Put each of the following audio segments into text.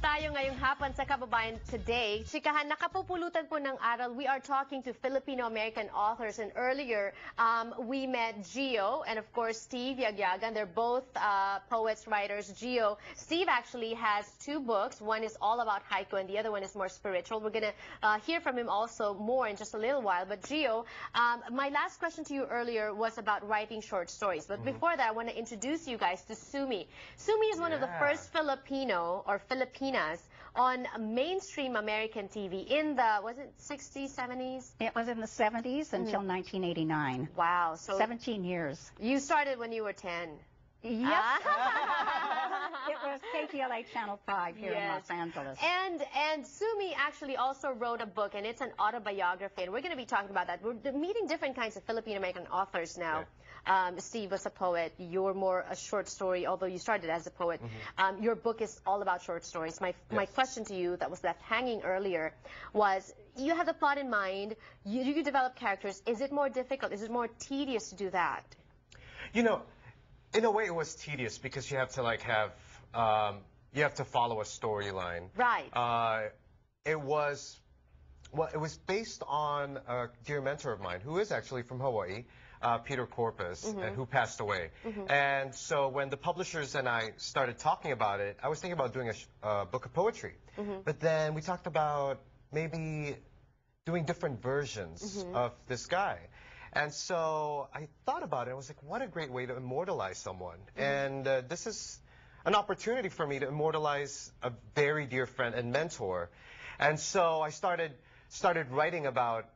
tayo ngayong hapon sa Kababayan today. Chikahan, nakapupulutan po ng aral. We are talking to Filipino-American authors, and earlier we met Gio and of course Steve Yagyagan. They're both poets, writers. Steve actually has two books. One is all about haiku and the other one is more spiritual. We're gonna hear from him also more in just a little while. But Gio, my last question to you earlier was about writing short stories. But before that, I want to introduce you guys to Sumi. Sumi is one of the first Filipino or Filipinas on mainstream American TV in the, was it 60s, 70s? It was in the 70s until 1989. Wow. So 17 years. You started when you were 10. Yep. It was KTLA Channel 5 here in Los Angeles. And Sumi actually also wrote a book, and it's an autobiography, and we're going to be talking about that. We're meeting different kinds of Filipino-American authors now. Yeah. Steve was a poet. You're more a short story, although you started as a poet. Your book is all about short stories. My question to you that was left hanging earlier was, you have the plot in mind, you develop characters. Is it more difficult? Is it more tedious to do that? You know, in a way it was tedious because you have to you have to follow a storyline. Right. It was based on a dear mentor of mine who is actually from Hawaii, Peter Corpus, and who passed away. And so when the publishers and I started talking about it, I was thinking about doing a book of poetry. But then we talked about maybe doing different versions of this guy. And so I thought about it. I was like, what a great way to immortalize someone. And this is an opportunity for me to immortalize a very dear friend and mentor. And so I started writing about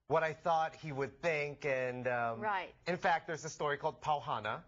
what I thought he would think. And in fact, there's a story called Pauhana.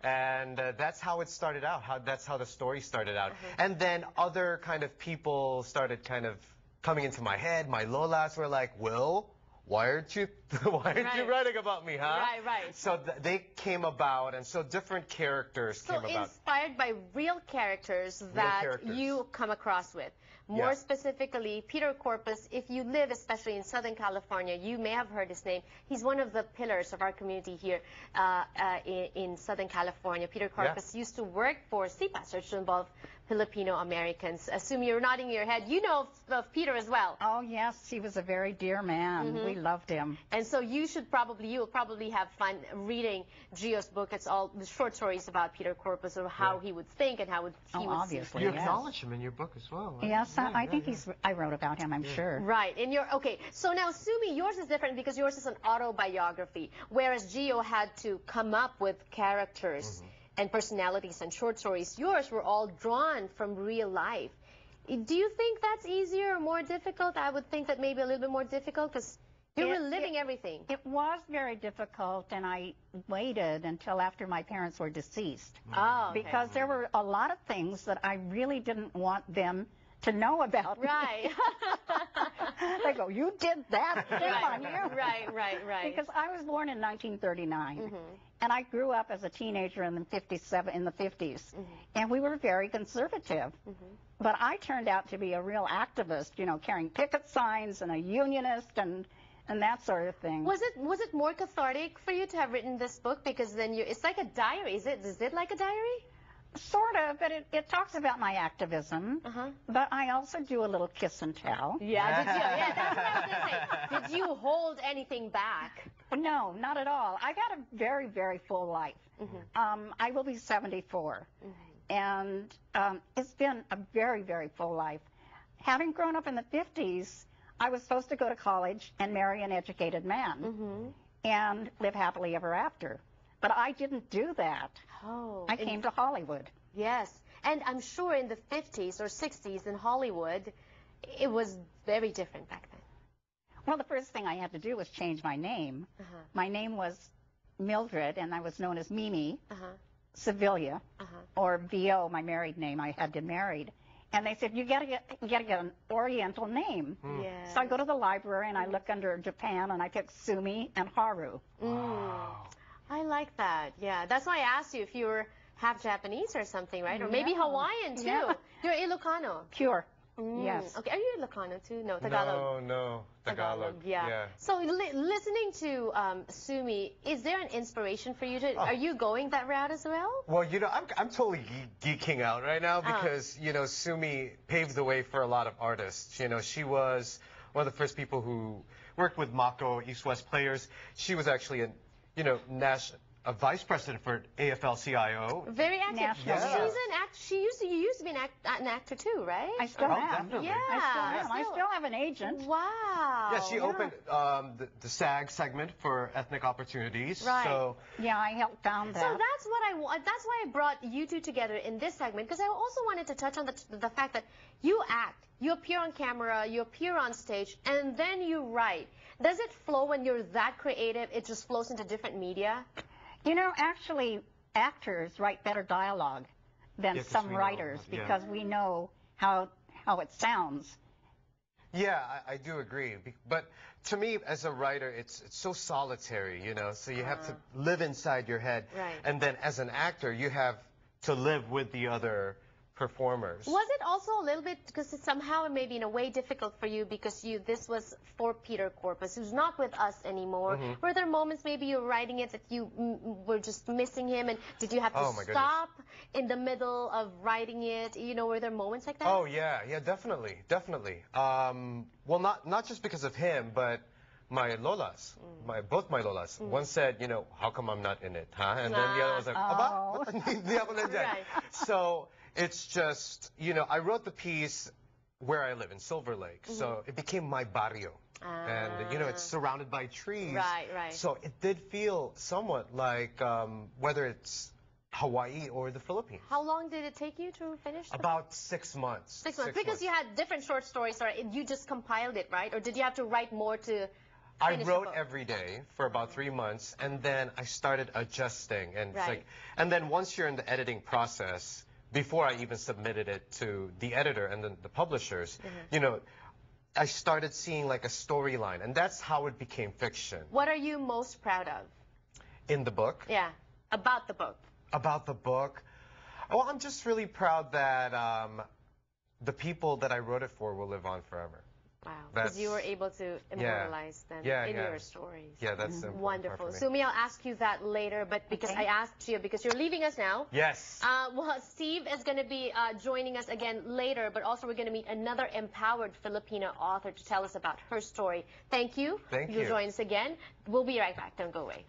And that's how it started out. That's how the story started out. And then other kind of people started kind of coming into my head. My lolas were like, Will, why aren't you writing about me, huh? Right. So they came about, and so different characters came about. So inspired by real characters that you come across with. More specifically, Peter Corpus, if you live especially in Southern California, you may have heard his name. He's one of the pillars of our community here in Southern California. Peter Corpus used to work for CPA, Search to Involve Filipino Americans. Assume you're nodding your head. You know of Peter as well. Oh yes, he was a very dear man. We loved him. And so you will probably have fun reading Gio's book. It's all the short stories about Peter Corpus, or how he would think and how he would obviously, you acknowledge him in your book as well. Right? Yes, I think I wrote about him, I'm sure. Right. Okay. So now, Sumi, yours is different because yours is an autobiography, whereas Gio had to come up with characters and personalities and short stories. Yours were all drawn from real life. Do you think that's easier or more difficult? I would think that maybe a little bit more difficult because you were living everything. It was very difficult, and I waited until after my parents were deceased. Oh, okay. Because there were a lot of things that I really didn't want them to know about. Right. They go, you did that? Shame on you. Right. Because I was born in 1939, and I grew up as a teenager in the 50s, and we were very conservative. But I turned out to be a real activist, you know, carrying picket signs and a unionist and that sort of thing. Was it more cathartic for you to have written this book? Because then it's like a diary. Is it like a diary? Sort of, but it talks about my activism. But I also do a little kiss and tell. Yeah, did you? Yeah, that's what I was going to say. Did you hold anything back? No, not at all. I got a very, very full life. I will be 74. And it's been a very, very full life. Having grown up in the 50s, I was supposed to go to college and marry an educated man and live happily ever after. But I didn't do that. Oh. I came to Hollywood. Yes. And I'm sure in the 50s or 60s in Hollywood, it was very different back then. Well, the first thing I had to do was change my name. My name was Mildred, and I was known as Mimi, Sevilla, or V.O., my married name. I had been married. And they said, you gotta get an Oriental name. So I go to the library, and I look under Japan, and I pick Sumi and Haru. Wow. I like that. Yeah, that's why I asked you if you were half Japanese or something, right? Or maybe Hawaiian too. You're Ilocano. Pure. Yes. Okay, are you Ilocano too? No, Tagalog. No, Tagalog. Yeah. So listening to Sumi, is there an inspiration for you to? Are you going that route as well? Well, I'm totally geeking out right now because, Sumi paved the way for a lot of artists. She was one of the first people who worked with Mako, East-West Players. She was actually a vice president for AFL-CIO. Very active. National. She's an act. You used to be an actor too, right? I still am. Definitely. Yeah. I still have an agent. Wow. Yeah, she opened the SAG segment for Ethnic Opportunities. Right. So Yeah, I helped found that. So that's what I want. That's why I brought you two together in this segment, because I also wanted to touch on the fact that you act, you appear on camera, you appear on stage, and then you write. Does it flow when you're that creative? It just flows into different media. Actually, actors write better dialogue than 'cause some we know, writers yeah. because we know how it sounds. yeah, I do agree. But to me, as a writer, it's so solitary, So you have to live inside your head. Right. And then as an actor, you have to live with the other performers. Was it also a little bit, because somehow it may be in a way difficult for you because this was for Peter Corpus, who's not with us anymore. Were there moments maybe you were writing it that you were just missing him, and did you have to stop in the middle of writing it? Were there moments like that? Oh, yeah, definitely. Well, not just because of him, but my lolas, both my lolas. One said, how come I'm not in it, huh? And then the other was like, aba? Hindi ako nandyan. Right. So it's just, I wrote the piece where I live in Silver Lake. So it became my barrio. And, it's surrounded by trees. Right. So it did feel somewhat like whether it's Hawaii or the Philippines. How long did it take you to finish? About 6 months. 6 months. Because you had different short stories, or you just compiled it, right? Or did you have to write more to I finish wrote the book? every day for about 3 months, and then I started adjusting. And it's Right. and then once you're in the editing process, before I even submitted it to the editor and then the publishers, I started seeing like a storyline, and that's how it became fiction. What are you most proud of? In the book, Yeah, about the book. about the book, I'm just really proud that the people that I wrote it for will live on forever. Wow, because you were able to immortalize them in your stories. Yeah, that's the important Wonderful. part for me. Sumi, I'll ask you that later, but because I asked you, because you're leaving us now. Yes. Well, Steve is going to be joining us again later, but also we're going to meet another empowered Filipino author to tell us about her story. Thank you. Thank you. You'll join us again. We'll be right back. Don't go away.